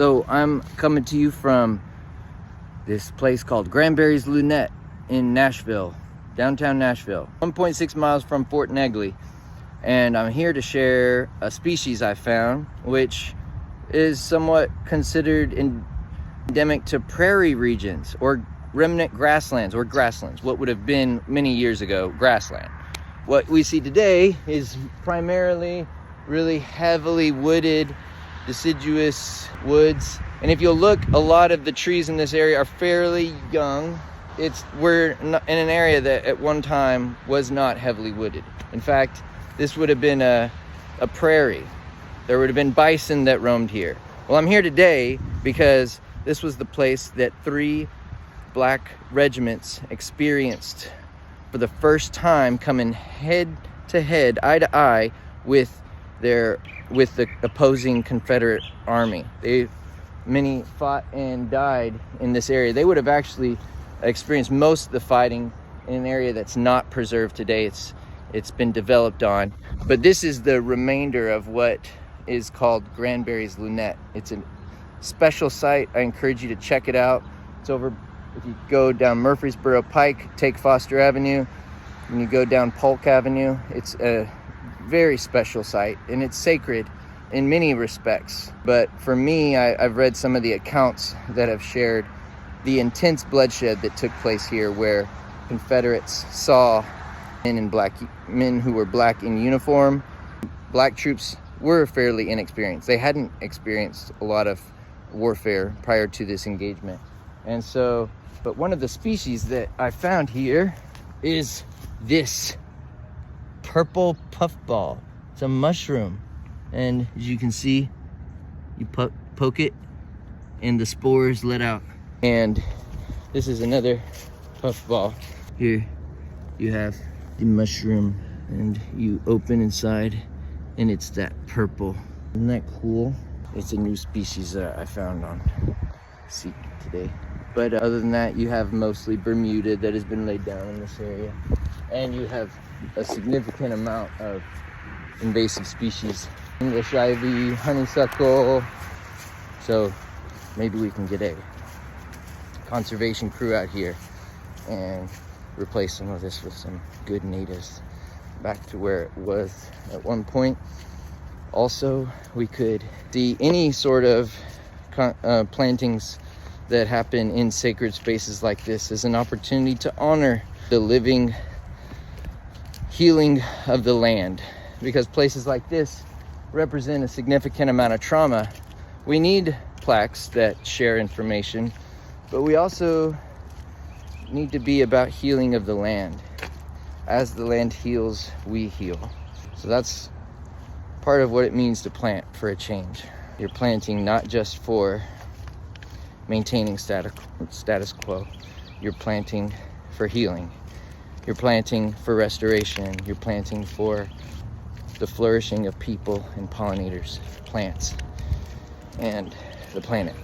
So I'm coming to you from this place called Granbury's Lunette in Nashville, downtown Nashville, 1.6 miles from Fort Negley. And I'm here to share a species I found, which is somewhat considered endemic to prairie regions or remnant grasslands, what would have been many years ago grassland. What we see today is primarily really heavily wooded, deciduous woods. And if you'll look, a lot of the trees in this area are fairly young. We're in an area that at one time was not heavily wooded. In fact, this would have been a prairie. There would have been bison that roamed here. Well, I'm here today because this was the place that 3 black regiments experienced for the first time, coming head to head, eye to eye with the opposing Confederate army. Many fought and died in this area. They would have actually experienced most of the fighting in an area that's not preserved today. It's been developed on. But this is the remainder of what is called Granbury's Lunette. It's a special site. I encourage you to check it out. It's over, if you go down Murfreesboro Pike, take Foster Avenue, and you go down Polk Avenue. It's a very special site, and it's sacred in many respects. But for me, I've read some of the accounts that have shared the intense bloodshed that took place here, where Confederates saw men who were black in uniform. Black troops were fairly inexperienced. They hadn't experienced a lot of warfare prior to this engagement. And so, but one of the species that I found here is this purple puffball. It's a mushroom. And as you can see, you poke it and the spores let out. And this is another puffball. Here you have the mushroom, and you open inside and it's that purple. Isn't that cool? It's a new species that I found on Seek today. But other than that, you have mostly Bermuda that has been laid down in this area. And you have a significant amount of invasive species. English ivy, honeysuckle. So maybe we can get a conservation crew out here and replace some of this with some good natives back to where it was at one point. Also, we could see any sort of plantings that happen in sacred spaces like this as an opportunity to honor the living healing of the land, because places like this represent a significant amount of trauma. We need plaques that share information, but we also need to be about healing of the land. As the land heals, we heal. So that's part of what it means to plant for a change. You're planting not just for maintaining status quo. You're planting for healing. You're planting for restoration. You're planting for the flourishing of people and pollinators, plants, and the planet.